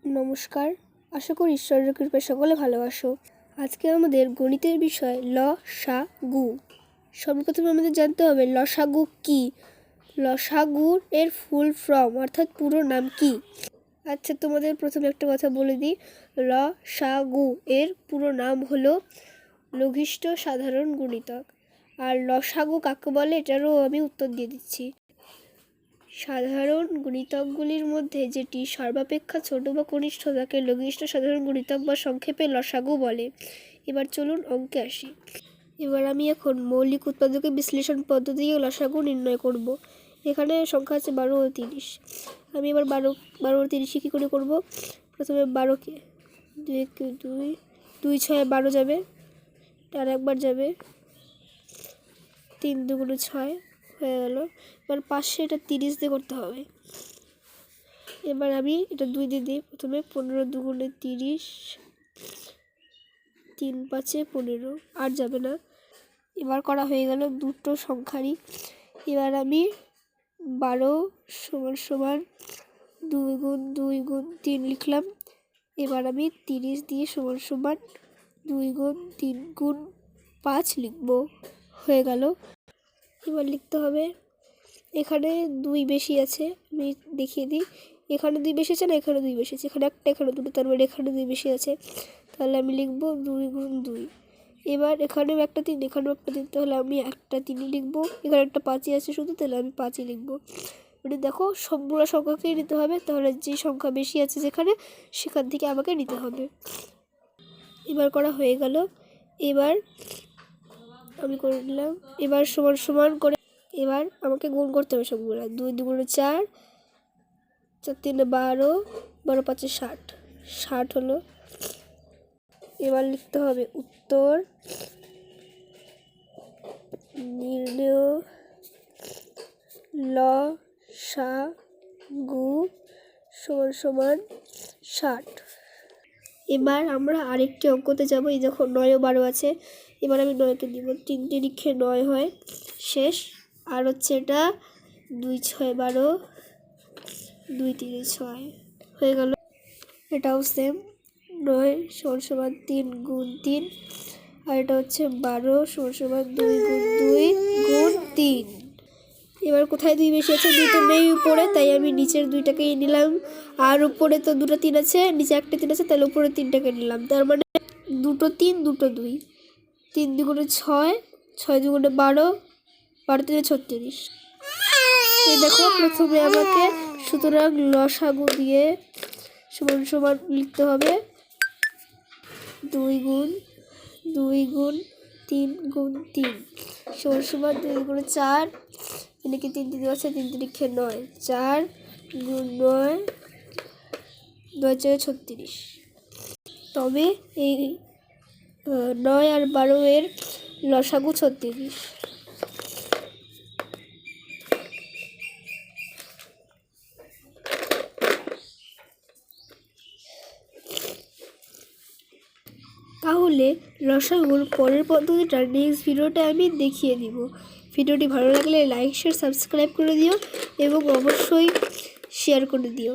নমস্কার, আশা করি ঈশ্বরের কৃপায় সকলে ভালো আছো। আজকে আমাদের গণিতের বিষয় লসাগু। সর্বপ্রথমে আমাদের জানতে হবে লসাগু কি। লসাগুর এর ফুল ফর্ম অর্থাৎ পুরো নাম কি। আচ্ছা, তোমাদের প্রথমে একটা কথা বলে দিই, লসাগু এর পুরো নাম হলো লঘিষ্ঠ সাধারণ গুণিতক। আর লসাগু কাকে বলে এটারও আমি উত্তর দিয়ে দিচ্ছি। সাধারণ গুণিতকগুলির মধ্যে যেটি সর্বাপেক্ষা ছোট বা কনিষ্ঠ তাকে লঘিষ্ঠ সাধারণ গুণিতক বা সংক্ষেপে লসাগু বলে। এবার চলুন অঙ্কে আসি। এবার আমি এখন মৌলিক উৎপাদকের বিশ্লেষণ পদ্ধতিতে লসাগু নির্ণয় করব। এখানে সংখ্যা আছে 12 ও 30। আমি এবার 12 ও 30 কী করে করব। প্রথমে 12কে 2 6 12 যাবে, আর একবার যাবে 3 2 6 হয়ে গেল। এবার পাশে এটা 30 দিয়ে করতে হবে। এবার আমি এটা 2 দিয়ে দিই। প্রথমে 15 2 30, 3 5 15, আর যাবে না। এবার করা হয়ে গেল দুটো সংখ্যারই। এবার আমি 12 = 2 × 2 × 3 লিখলাম। এবার আমি 30 দিয়ে = 2 × 3 × 5 লিখব। হয়ে গেল। এবার লিখতে হবে, এখানে 2 বেশি আছে, আমি দেখিয়ে দিই। এখানে 2 বেশি আছে না, এখানে 2 বেশি আছে, এখানে একটা এখানে দুটো, তার মানে এখানে 2 বেশি আছে, তাহলে আমি লিখব 2 × 2। এবার এখানেও একটা 3, এখানেও একটা 3, তাহলে আমি একটা 3ই লিখব। এখানে একটা 5ই আছে শুধু, তাহলে আমি 5ই লিখব। মানে দেখো, সবগুলো সংখ্যাকেই নিতে হবে, তাহলে যে সংখ্যা বেশি আছে যেখানে সেখান থেকে আমাকে নিতে হবে। এবার করা হয়ে গেল। এবার আমি করে নিলাম। এবার সমান করে এবার আমাকে গুণ করতে হবে সবগুলো। 2 2 4, 4 3 12, 12 5 60, 60 হলো। এবার লিখতে হবে উত্তর নির্ণেয় লসাগু = 60। এবার আমরা আরেকটি অঙ্কতে যাব। এই দেখো 9 ও 12 আছে। এবার আমি 9কে দিব, 3টে লিখে 9 হয়, শেষ। আর হচ্ছে এটা 2 6 12, 2 3 6 হয়ে গেল। এটাও সেম, 9 = 3 × 3, আর এটা হচ্ছে 12 = 2 × 2 × 3। এবার কোথায় 2 বেশি আছে? 2 তো নেই উপরে, তাই আমি নিচের 2টাকেই নিলাম। আর উপরে তো 2টো 3 আছে, নিচে একটা 3 আছে, তাহলে উপরে 3টাকে নিলাম। তার মানে 2টো 3 2টো 2, 3 2 6, 6 2 12, 12 3 36। এই দেখো, প্রথমে আমাকে সুতরাং লসাগু দিয়ে সমান লিখতে হবে 2 × 2 × 3 × 3 = 2 × 4, এখানে কি 3 দিয়ে আছে, 3 3 9, 4 × 9, 9 4 36। তবে এই 9 আর 12 এর লসাগু 36। তাহলে লসাগুর পরের পদ্ধতিটা নেক্সট ভিডিওটা আমি দেখিয়ে দিব। ভিডিওটি ভালো লাগলে লাইক শেয়ার সাবস্ক্রাইব করে দিও এবং অবশ্যই শেয়ার করে দিও।